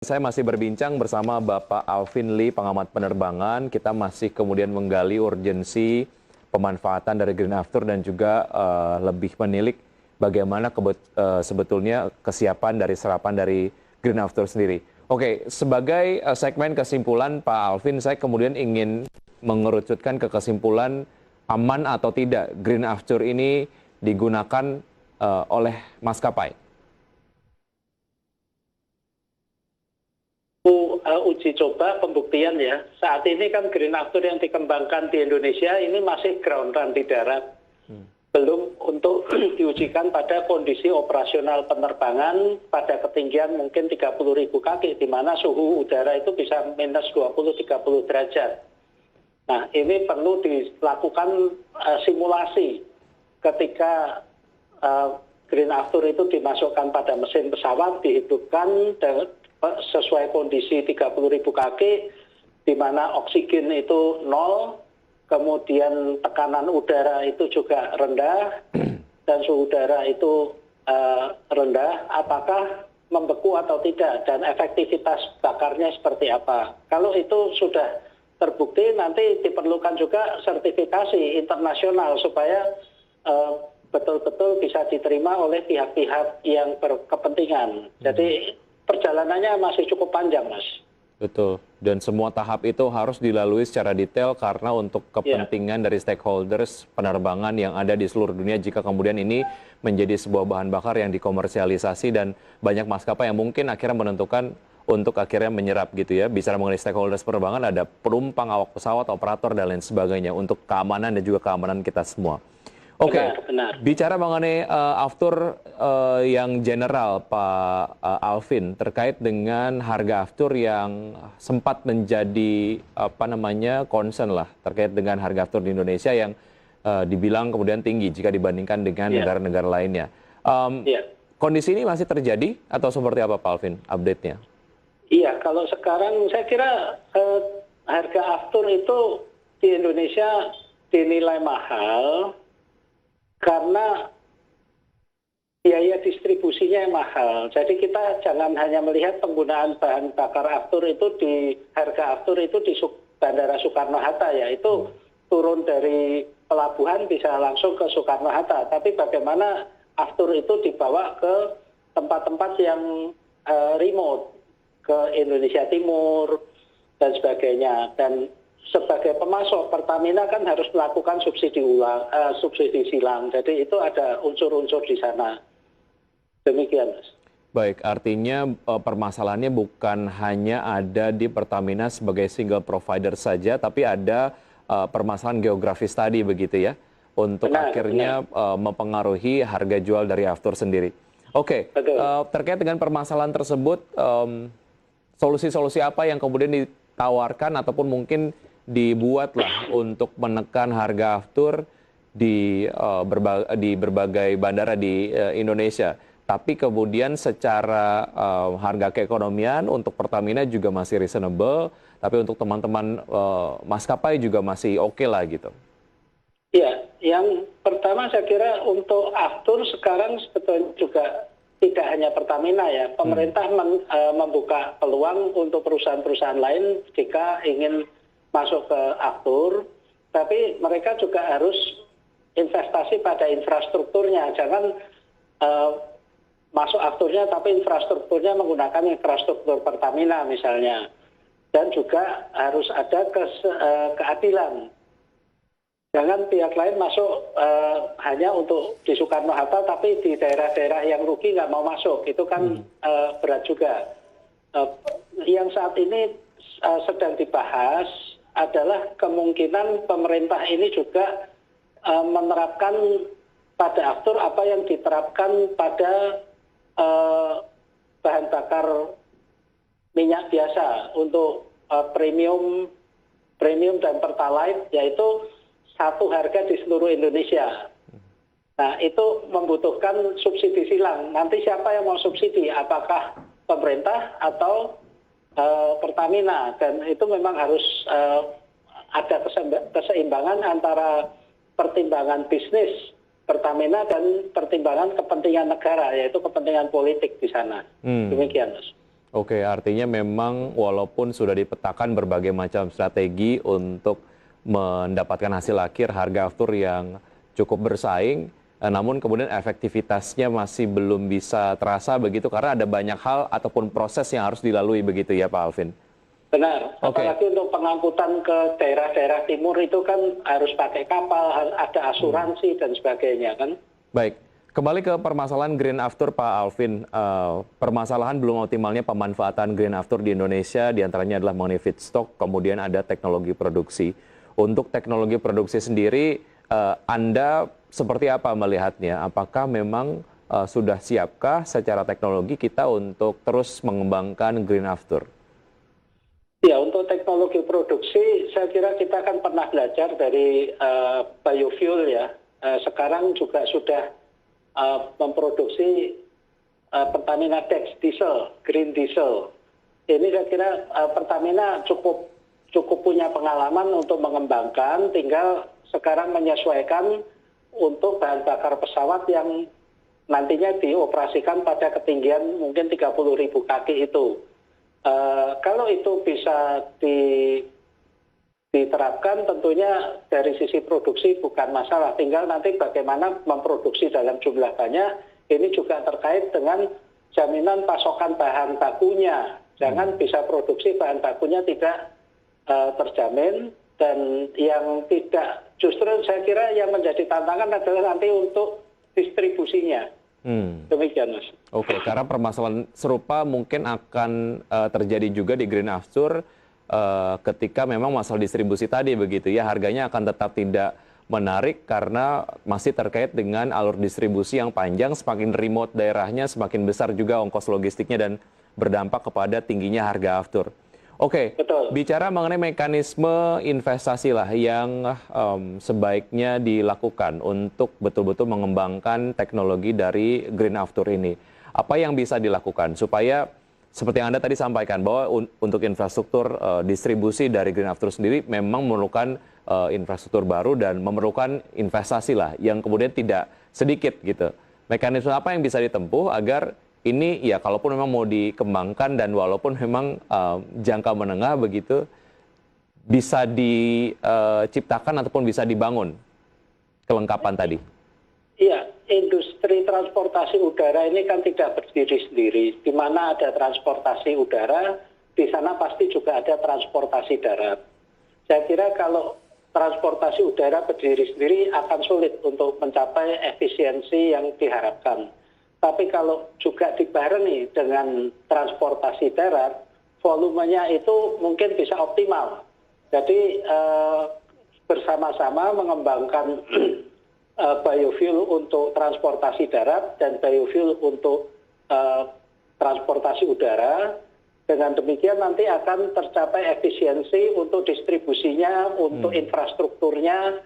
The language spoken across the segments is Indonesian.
Saya masih berbincang bersama Bapak Alvin Lee, pengamat penerbangan. Kita masih kemudian menggali urgensi pemanfaatan dari Green Aftur dan juga lebih menilik bagaimana sebetulnya kesiapan dari serapan dari Green Aftur sendiri. Oke, sebagai segmen kesimpulan Pak Alvin, saya kemudian ingin mengerucutkan ke kesimpulan aman atau tidak Green Aftur ini digunakan oleh maskapai. Uji coba pembuktian ya. Saat ini kan Green Aftur yang dikembangkan di Indonesia ini masih ground run di darat. Belum untuk diujikan pada kondisi operasional penerbangan pada ketinggian mungkin 30.000 kaki, di mana suhu udara itu bisa minus 20-30 derajat. Nah, ini perlu dilakukan simulasi ketika Green Aftur itu dimasukkan pada mesin pesawat, dihidupkan sesuai kondisi 30.000 kaki, di mana oksigen itu nol, kemudian tekanan udara itu juga rendah, dan suhu udara itu rendah, apakah membeku atau tidak, dan efektivitas bakarnya seperti apa. Kalau itu sudah terbukti, nanti diperlukan juga sertifikasi internasional supaya betul-betul bisa diterima oleh pihak-pihak yang berkepentingan. Jadi perjalanannya masih cukup panjang, Mas. Betul. Dan semua tahap itu harus dilalui secara detail karena untuk kepentingan dari stakeholders penerbangan yang ada di seluruh dunia jika kemudian ini menjadi sebuah bahan bakar yang dikomersialisasi dan banyak maskapai yang mungkin akhirnya menentukan untuk akhirnya menyerap gitu ya. Bicara mengenai stakeholders penerbangan ada penumpang, awak pesawat, operator, dan lain sebagainya untuk keamanan dan juga keamanan kita semua. Oke, bicara mengenai Aftur yang general, Pak Alvin, terkait dengan harga Aftur yang sempat menjadi concern lah terkait dengan harga Aftur di Indonesia yang dibilang kemudian tinggi jika dibandingkan dengan negara-negara lainnya. Kondisi ini masih terjadi atau seperti apa, Pak Alvin? Update-nya? Iya, kalau sekarang saya kira harga Aftur itu di Indonesia dinilai mahal karena biaya distribusinya yang mahal. Jadi kita jangan hanya melihat penggunaan bahan bakar Aftur itu di harga Aftur itu di Bandara Soekarno-Hatta ya. Itu turun dari pelabuhan bisa langsung ke Soekarno-Hatta. Tapi bagaimana Aftur itu dibawa ke tempat-tempat yang remote, ke Indonesia Timur dan sebagainya. Dan sebagai pemasok, Pertamina kan harus melakukan subsidi silang. Jadi itu ada unsur-unsur di sana. Demikian, Mas. Baik, artinya permasalahannya bukan hanya ada di Pertamina sebagai single provider saja, tapi ada permasalahan geografis tadi begitu ya, untuk akhirnya mempengaruhi harga jual dari Aftur sendiri. Oke, terkait dengan permasalahan tersebut, solusi-solusi apa yang kemudian ditawarkan ataupun mungkin dibuatlah untuk menekan harga Aftur di berbagai bandara di Indonesia. Tapi kemudian secara harga keekonomian untuk Pertamina juga masih reasonable, tapi untuk teman-teman maskapai juga masih oke lah gitu. Ya, yang pertama saya kira untuk Aftur sekarang sebetulnya juga tidak hanya Pertamina ya. Pemerintah membuka peluang untuk perusahaan-perusahaan lain jika ingin masuk ke Aftur, tapi mereka juga harus investasi pada infrastrukturnya. Jangan masuk Afturnya tapi infrastrukturnya menggunakan infrastruktur Pertamina misalnya. Dan juga harus ada keadilan. Jangan pihak lain masuk hanya untuk di Soekarno-Hatta tapi di daerah-daerah yang rugi nggak mau masuk. Itu kan berat juga. Yang saat ini sedang dibahas adalah kemungkinan pemerintah ini juga menerapkan pada Aftur apa yang diterapkan pada bahan bakar minyak biasa untuk premium dan pertalite, yaitu satu harga di seluruh Indonesia. Nah, itu membutuhkan subsidi silang. Nanti siapa yang mau subsidi? Apakah pemerintah atau Pertamina? Dan itu memang harus ada keseimbangan antara pertimbangan bisnis Pertamina dan pertimbangan kepentingan negara, yaitu kepentingan politik di sana. Demikian, Mas. Oke, artinya memang walaupun sudah dipetakan berbagai macam strategi untuk mendapatkan hasil akhir harga aftur yang cukup bersaing, namun kemudian efektivitasnya masih belum bisa terasa begitu karena ada banyak hal ataupun proses yang harus dilalui begitu ya Pak Alvin. Benar, Oke. apalagi untuk pengangkutan ke daerah-daerah timur itu kan harus pakai kapal, ada asuransi dan sebagainya kan. Baik, kembali ke permasalahan green aftur Pak Alvin. Permasalahan belum optimalnya pemanfaatan green aftur di Indonesia diantaranya adalah mengenai feedstock, kemudian ada teknologi produksi. Untuk teknologi produksi sendiri, Anda seperti apa melihatnya? Apakah memang sudah siapkah secara teknologi kita untuk terus mengembangkan green aftur? Ya, untuk teknologi produksi, saya kira kita kan pernah belajar dari biofuel ya. Sekarang juga sudah memproduksi Pertamina Dex Diesel, Green Diesel. Ini saya kira Pertamina cukup punya pengalaman untuk mengembangkan, tinggal sekarang menyesuaikan untuk bahan bakar pesawat yang nantinya dioperasikan pada ketinggian mungkin 30.000 kaki itu. Kalau itu bisa diterapkan tentunya dari sisi produksi bukan masalah, tinggal nanti bagaimana memproduksi dalam jumlah banyak. Ini juga terkait dengan jaminan pasokan bahan bakunya, jangan bisa produksi bahan bakunya tidak terjamin, dan yang tidak, justru saya kira yang menjadi tantangan adalah nanti untuk distribusinya. Demikian Mas. Oke, karena permasalahan serupa mungkin akan terjadi juga di green aftur ketika memang masalah distribusi tadi begitu ya, harganya akan tetap tidak menarik karena masih terkait dengan alur distribusi yang panjang, semakin remote daerahnya semakin besar juga ongkos logistiknya dan berdampak kepada tingginya harga aftur. Oke, Betul. bicara mengenai mekanisme investasi lah yang sebaiknya dilakukan untuk betul-betul mengembangkan teknologi dari green aftur ini. Apa yang bisa dilakukan supaya seperti yang Anda tadi sampaikan bahwa untuk infrastruktur distribusi dari green aftur sendiri memang memerlukan infrastruktur baru dan memerlukan investasi lah yang kemudian tidak sedikit gitu. Mekanisme apa yang bisa ditempuh agar ini ya kalaupun memang mau dikembangkan dan walaupun memang jangka menengah begitu bisa diciptakan ataupun bisa dibangun kelengkapan tadi. Iya, industri transportasi udara ini kan tidak berdiri sendiri. Di mana ada transportasi udara, di sana pasti juga ada transportasi darat. Saya kira kalau transportasi udara berdiri sendiri akan sulit untuk mencapai efisiensi yang diharapkan. Tapi kalau juga dibarengi dengan transportasi darat, volumenya itu mungkin bisa optimal. Jadi bersama-sama mengembangkan biofuel untuk transportasi darat dan biofuel untuk transportasi udara. Dengan demikian nanti akan tercapai efisiensi untuk distribusinya, untuk infrastrukturnya.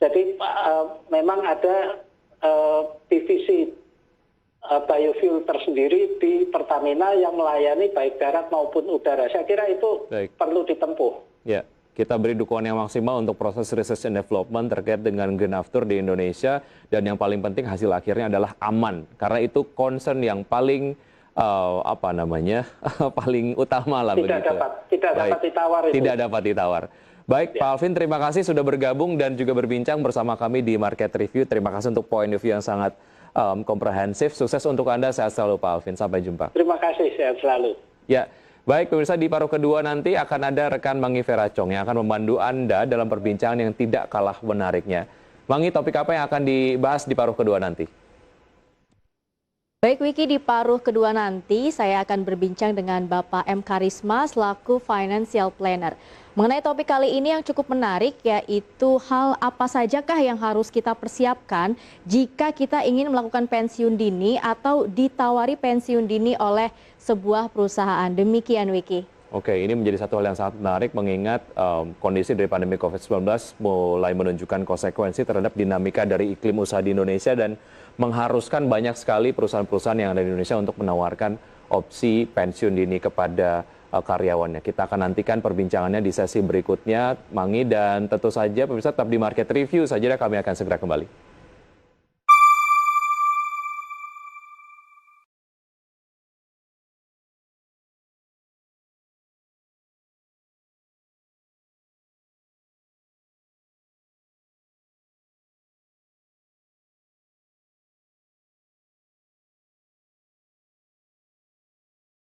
Jadi memang ada divisi biofuel tersendiri di Pertamina yang melayani baik darat maupun udara. Saya kira itu perlu ditempuh. Ya, kita beri dukungan yang maksimal untuk proses research and development terkait dengan green aftur di Indonesia, dan yang paling penting hasil akhirnya adalah aman. Karena itu concern yang paling paling utama lah begitu. Tidak dapat ditawar itu. Tidak dapat ditawar. Baik, ya. Pak Alvin, terima kasih sudah bergabung dan juga berbincang bersama kami di Market Review. Terima kasih untuk point of view yang sangat komprehensif. Sukses untuk Anda, sehat selalu Pak Alvin. Sampai jumpa. Terima kasih, sehat selalu. Ya, baik pemirsa, di paruh kedua nanti akan ada rekan Mangi Veracong yang akan membantu Anda dalam perbincangan yang tidak kalah menariknya. Mangi, topik apa yang akan dibahas di paruh kedua nanti? Baik Wiki, di paruh kedua nanti saya akan berbincang dengan Bapak M. Karisma selaku Financial Planner. Mengenai topik kali ini yang cukup menarik, yaitu hal apa sajakah yang harus kita persiapkan jika kita ingin melakukan pensiun dini atau ditawari pensiun dini oleh sebuah perusahaan. Demikian Wiki. Oke, ini menjadi satu hal yang sangat menarik mengingat kondisi dari pandemi COVID-19 mulai menunjukkan konsekuensi terhadap dinamika dari iklim usaha di Indonesia dan mengharuskan banyak sekali perusahaan-perusahaan yang ada di Indonesia untuk menawarkan opsi pensiun dini kepada karyawannya. Kita akan nantikan perbincangannya di sesi berikutnya, Mangi, dan tentu saja pemirsa tetap di Market Review saja, kami akan segera kembali.